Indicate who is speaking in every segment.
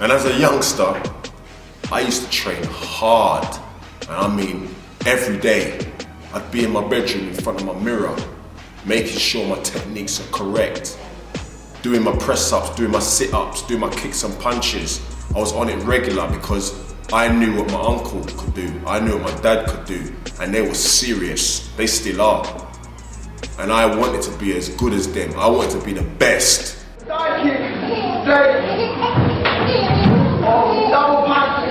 Speaker 1: And as a youngster, I used to train hard. And I mean, every day. I'd be in my bedroom in front of my mirror, making sure my techniques are correct. Doing my press-ups, doing my sit-ups, doing my kicks and punches. I was on it regular because I knew what my uncle could do. I knew what my dad could do. And they were serious. They still are. And I wanted to be as good as them. I wanted to be the best.
Speaker 2: Side kick, straight, or double punch,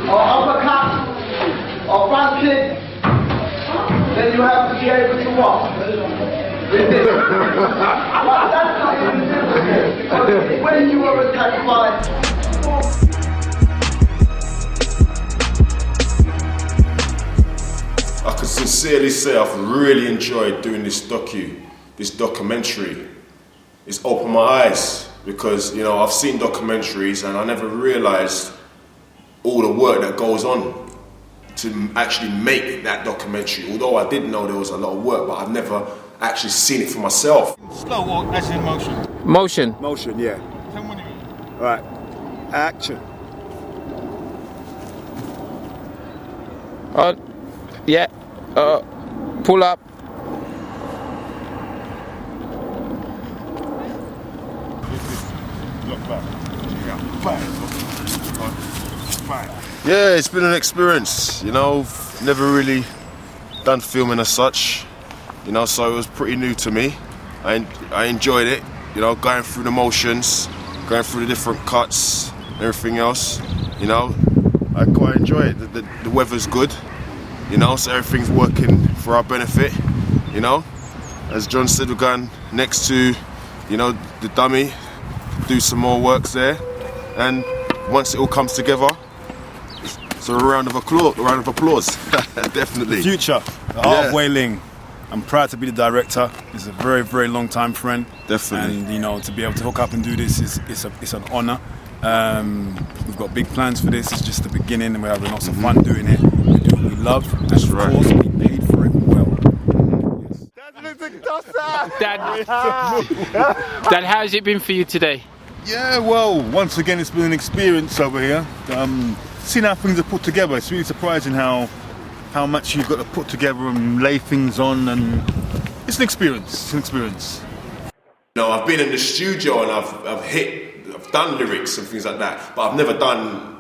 Speaker 2: or uppercut, or front kick. Then you have to be able to walk. With this. But that's not even difficult. Because when you are attacked by
Speaker 1: I can sincerely say I've really enjoyed doing this documentary. It's opened my eyes because, you know, I've seen documentaries and I never realized all the work that goes on to actually make that documentary. Although I did know there was a lot of work, but I've never actually seen it for myself.
Speaker 3: Slow or as in motion?
Speaker 4: Motion.
Speaker 3: Motion, yeah. Tell me when you... Right, action.
Speaker 4: Yeah. Pull up.
Speaker 3: Look back. Yeah. Bang.
Speaker 1: Yeah, it's been an experience, you know, never really done filming as such, you know, so it was pretty new to me. I enjoyed it, you know, going through the motions, going through the different cuts, everything else, you know. I quite enjoy it. The weather's good, you know, so everything's working for our benefit, you know. As John said, we're going next to, you know, the dummy, do some more works there, and once it all comes together, so a round of applause, definitely.
Speaker 3: The future, the Art of Way-Ling. I'm proud to be the director. He's a very, very long time friend.
Speaker 1: Definitely.
Speaker 3: And you know, to be able to hook up and do this it's an honour. We've got big plans for this. It's just the beginning, and we're having lots of fun doing it. We do what we love, and of course, we paid for it well.
Speaker 4: Dad, how has it been for you today?
Speaker 5: Yeah, well, once again, it's been an experience over here. Seeing how things are put together, it's really surprising how much you've got to put together and lay things on, and it's an experience. It's an experience.
Speaker 1: You know, I've been in the studio and I've done lyrics and things like that, but I've never done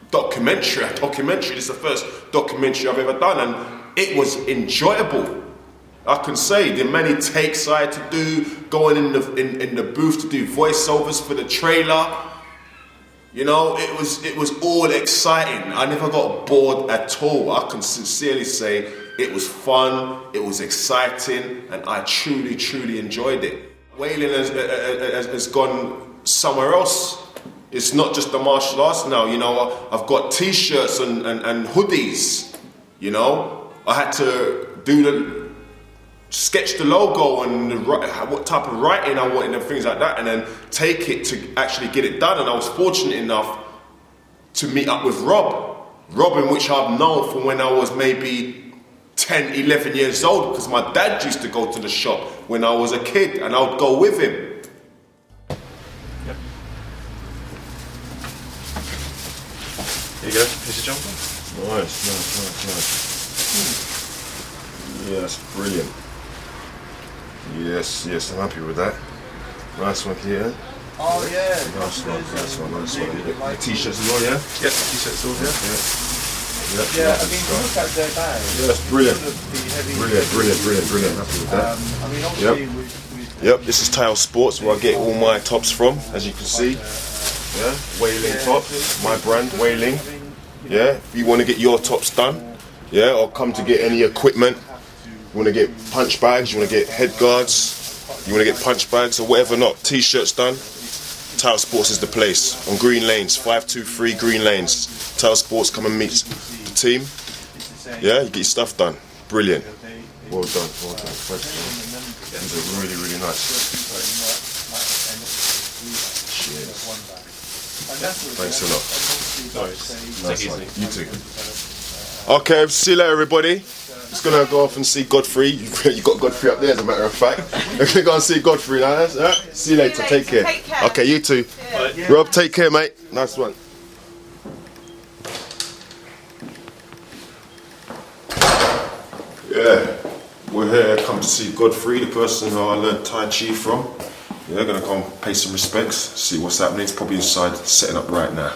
Speaker 1: documentary. This is the first documentary I've ever done, and it was enjoyable. I can say the many takes I had to do, going in the booth to do voiceovers for the trailer. You know, it was all exciting. I never got bored at all. I can sincerely say it was fun, it was exciting, and I truly, truly enjoyed it. Way-Ling has gone somewhere else. It's not just the martial arts now, you know. I've got t-shirts and hoodies, you know. I had to sketch the logo and what type of writing I wanted and things like that, and then take it to actually get it done. And I was fortunate enough to meet up with Ruben, which I've known from when I was maybe 10, 11 years old, because my dad used to go to the shop when I was a kid and I would go with him.
Speaker 6: Yep. Here you go, piece of jumper.
Speaker 1: Nice. Yeah, that's brilliant. Yes, I'm happy with that. Nice one here.
Speaker 2: oh yeah,
Speaker 1: Nice one. The t-shirts as well, yeah?
Speaker 6: Yep, t-shirts all here.
Speaker 2: yeah. I mean, look at their bag.
Speaker 1: Yeah, that's brilliant. Brilliant. Happy with that.
Speaker 2: I mean, obviously,
Speaker 1: Yep, this is Tile Sports, where I get all my tops from, as you can see. Yeah, Way-Ling tops, my brand, Way-Ling. Yeah, if you want to get your tops done, yeah, or come to get any equipment, you want to get punch bags, you want to get head guards, you want to get punch bags or whatever not, t-shirts done, Tile Sports is the place. On Green Lanes, 523 Green Lanes. Tile Sports, come and meet the team. Yeah, you get your stuff done. Brilliant. Well done. These are really, really nice. Cheers. Thanks a lot.
Speaker 6: Nice. Take it easy.
Speaker 1: You too. Okay, see you later, everybody. Just gonna go off and see Godfrey. You got Godfrey up there, as a matter of fact. We're gonna go and see Godfrey now. See you later. Take care. Okay, you too. Yeah. Rob, take care, mate. Nice one. Yeah, we're here come to see Godfrey, the person who I learned Tai Chi from. Yeah, gonna go and pay some respects, see what's happening. It's probably inside setting up right now.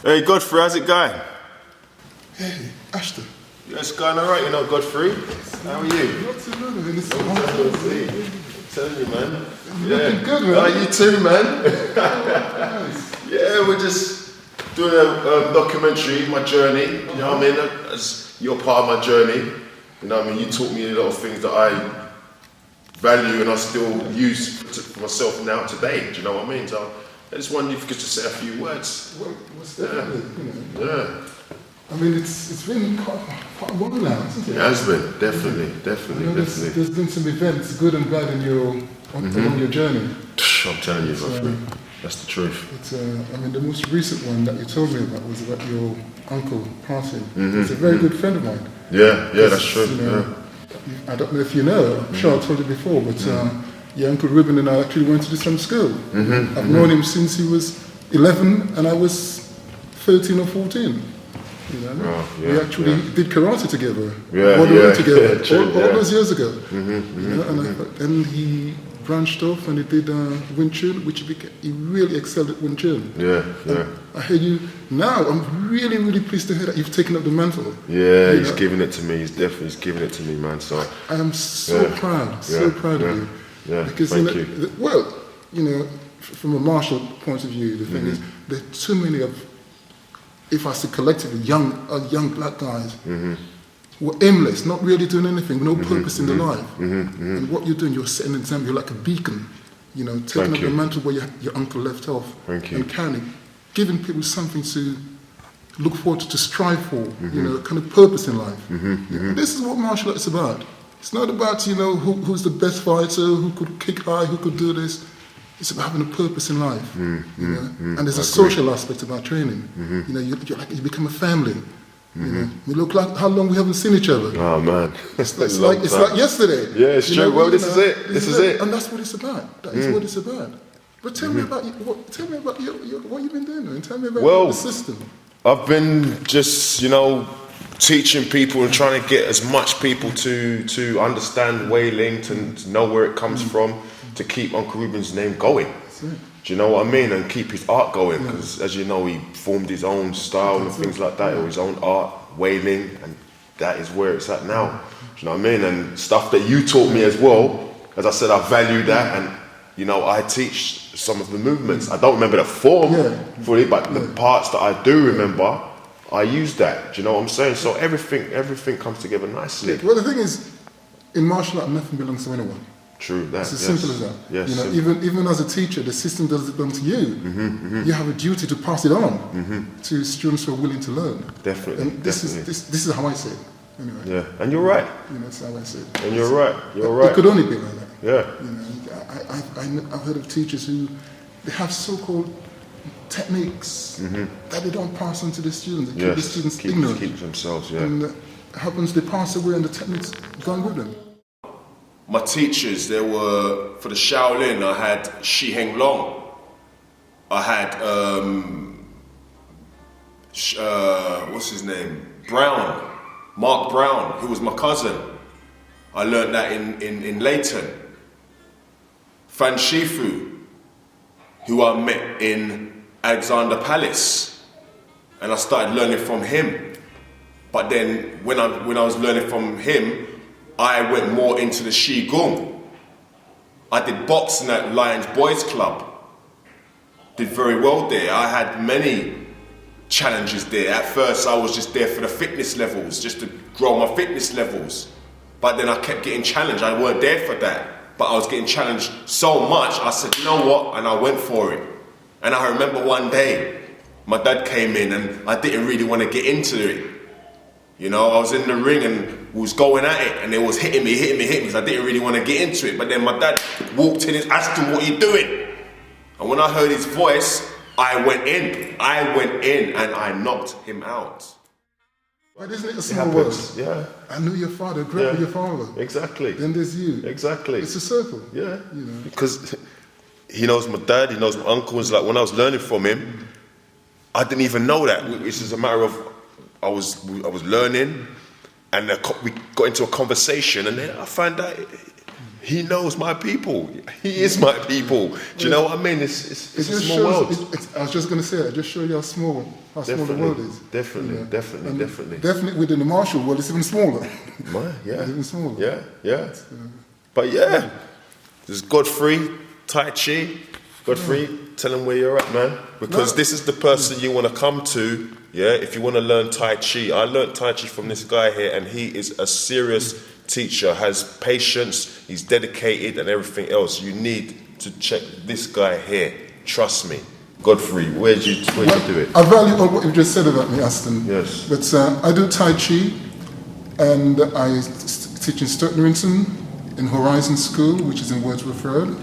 Speaker 1: Hey Godfrey, how's it going?
Speaker 7: Hey, Aston.
Speaker 1: Yeah, it's going alright, you know, Godfrey. How are you?
Speaker 7: Not too bad, man. It's wonderful.
Speaker 1: Telling you, man.
Speaker 7: Looking good, man.
Speaker 1: Oh, you too, man. Yeah, we're just doing a documentary, my journey. You know what I mean? As you're part of my journey. You know what I mean? You taught me a lot of things that I value and I still use for myself now today. Do you know what I mean? So I just wondered if you could just say a few words.
Speaker 7: Well, what's definitely, you know.
Speaker 1: Yeah.
Speaker 7: I mean, it's been quite a while now, hasn't it?
Speaker 1: It has been, definitely.
Speaker 7: There's been some events, good and bad, along your journey.
Speaker 1: I'm telling you, Godfrey, that's the truth.
Speaker 7: But, I mean, the most recent one that you told me about was about your uncle passing. He's a very good friend of mine.
Speaker 1: Yeah, that's true.
Speaker 7: You know, I don't know if you know, I'm sure I told you before, but your uncle Ruben and I actually went to the same school. I've known him since he was 11 and I was 13 or 14. You know, we actually did karate together, together, all those years ago. You know, and then he branched off and he did Wing Chun, which he really excelled at Wing Chun. I hear you now. I'm really pleased to hear that you've taken up the mantle.
Speaker 1: Yeah, he's giving it to me. He's giving it to me, man. So
Speaker 7: I am so proud, proud of you.
Speaker 1: Yeah,
Speaker 7: because
Speaker 1: thank you.
Speaker 7: Well, you know, from a martial point of view, the thing is, there are too many of, if I say collectively, young black guys who are aimless, not really doing anything, no purpose in their life. And what you're doing, you're setting an example. You're like a beacon, you know, taking up the mantle where your uncle left off, and kind of giving people something to look forward to strive for, you know, kind of purpose in life. You know, this is what martial arts is about. It's not about, you know, who's the best fighter, who could kick high, who could do this. It's about having a purpose in life, you know. And there's a social aspect about training. You know, you become a family. You know, we look like how long we haven't seen each other.
Speaker 1: Oh man,
Speaker 7: it's like yesterday.
Speaker 1: Yeah, it's true. Well, this is it. This is it.
Speaker 7: And that's what it's about. That is what it's about. But tell me about tell me about what you've been doing, and tell me about the system.
Speaker 1: I've been just, you know, teaching people and trying to get as much people to understand Way-Ling, to know where it comes from, to keep Uncle Ruben's name going. Do you know what I mean? And keep his art going, because as you know, he formed his own style and things like that, or his own art, Way-Ling, and that is where it's at now. Do you know what I mean? And stuff that you taught me as well, as I said, I value that, and you know, I teach some of the movements. I don't remember the form fully, but the parts that I do remember, I use that. Do you know what I'm saying? So everything comes together nicely.
Speaker 7: Well, the thing is, in martial art, nothing belongs to anyone.
Speaker 1: True, that.
Speaker 7: It's as simple as that.
Speaker 1: Yes,
Speaker 7: you know, even as a teacher, the system doesn't belong to you. You have a duty to pass it on to students who are willing to learn.
Speaker 1: Definitely.
Speaker 7: And this is how I say it. Anyway.
Speaker 1: Yeah, and you're right.
Speaker 7: You know, that's how I say it.
Speaker 1: And you're right. You're right.
Speaker 7: It could only be like that.
Speaker 1: Yeah.
Speaker 7: You know, I've heard of teachers who they have so-called techniques that they don't pass on to the students. They keep the students ignorant.
Speaker 1: Keep themselves,
Speaker 7: And it happens they pass away and the techniques gone with them.
Speaker 1: My teachers, there were, for the Shaolin, I had Shi Heng Long. I had, what's his name? Mark Brown, who was my cousin. I learned that in Leighton. Fan Shifu, who I met in Alexander Palace. And I started learning from him. But then when I was learning from him, I went more into the Qigong. I did boxing at Lions Boys Club. Did very well there. I had many challenges there. At first I was just there for the fitness levels, just to grow my fitness levels. But then I kept getting challenged. I weren't there for that. But I was getting challenged so much, I said, you know what? And I went for it. And I remember one day, my dad came in and I didn't really want to get into it. You know, I was in the ring and we was going at it and it was hitting me because I didn't really want to get into it. But then my dad walked in, Aston, what are you doing? And when I heard his voice, I went in and I knocked him out.
Speaker 7: But isn't it a
Speaker 1: It
Speaker 7: small world?
Speaker 1: happens. Yeah.
Speaker 7: I knew your father, grew up with your father.
Speaker 1: Exactly.
Speaker 7: Then there's you.
Speaker 1: Exactly.
Speaker 7: It's a circle.
Speaker 1: Yeah.
Speaker 7: You know.
Speaker 1: Because he knows my dad, he knows my uncle. It's like when I was learning from him, I didn't even know that. It's just a matter of I was learning, and we got into a conversation, and then I found out he knows my people. He is my people. Do you know what I mean? It's a small world.
Speaker 7: I was just going to say that. Just show you how small the world is.
Speaker 1: Definitely,
Speaker 7: you know.
Speaker 1: definitely.
Speaker 7: Definitely within the martial world, it's even smaller.
Speaker 1: Yeah.
Speaker 7: It's even smaller.
Speaker 1: Yeah. But yeah, there's Godfrey, Tai Chi. Godfrey, tell him where you're at, man. Because this is the person you want to come to, yeah, if you want to learn Tai Chi. I learned Tai Chi from this guy here, and he is a serious teacher, has patience, he's dedicated, and everything else. You need to check this guy here. Trust me. Godfrey, where'd you do it?
Speaker 7: I value all what you just said about me, Aston.
Speaker 1: Yes.
Speaker 7: But I do Tai Chi, and I teach in Stoke-Newington in Horizon School, which is in Wordsworth Road.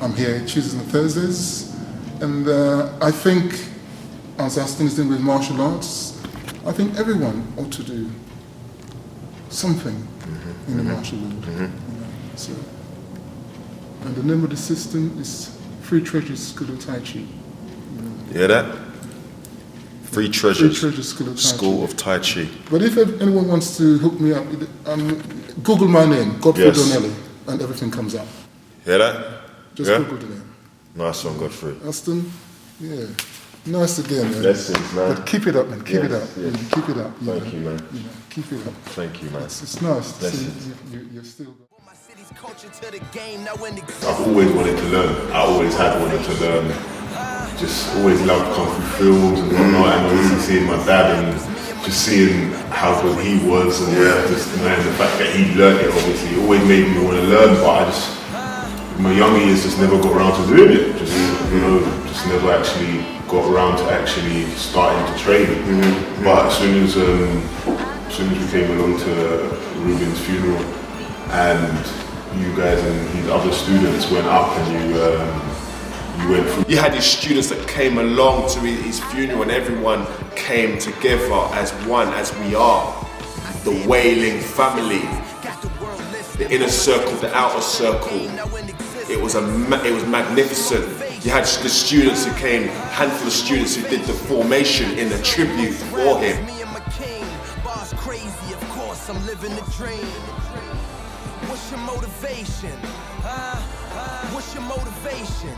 Speaker 7: I'm here Tuesdays and Thursdays, and I think, as Aston is doing with martial arts, I think everyone ought to do something in the martial world. You know, so, and the name of the system is Free Treasure School of Tai Chi.
Speaker 1: You hear that? Free Treasure
Speaker 7: School
Speaker 1: of Tai Chi.
Speaker 7: But if anyone wants to hook me up, Google my name, Godfrey Donnelly, and everything comes up.
Speaker 1: Hear that?
Speaker 7: Just Google the name.
Speaker 1: Nice one, Godfrey.
Speaker 7: Aston, yeah. Nice again, man.
Speaker 1: Blessings, man.
Speaker 7: But keep it up, man. Keep it up.
Speaker 1: Yes.
Speaker 7: Keep it up.
Speaker 1: Thank you, man.
Speaker 7: You know, keep it up.
Speaker 1: Thank you, man.
Speaker 7: It's nice to see
Speaker 1: Blessings.
Speaker 7: you're still...
Speaker 8: I've always wanted to learn. I always had wanted to learn. Just always loved kung fu films and whatnot, and obviously seeing my dad and just seeing how good he was, and just man, the fact that he learned it obviously always made me want to learn. But I just, in my young years, just never got around to doing it. Just just never actually got around to actually starting to train. But as soon as we came along to Ruben's funeral, and you guys and his other students went up, and you went through.
Speaker 1: You had his students that came along to his funeral, and everyone came together as one, as we are. The Way-Ling family. The inner circle, the outer circle. It was magnificent. You had the students who came, a handful of students who did the formation in the tribute for him.
Speaker 9: I'm living the dream. What's your motivation? What's your motivation?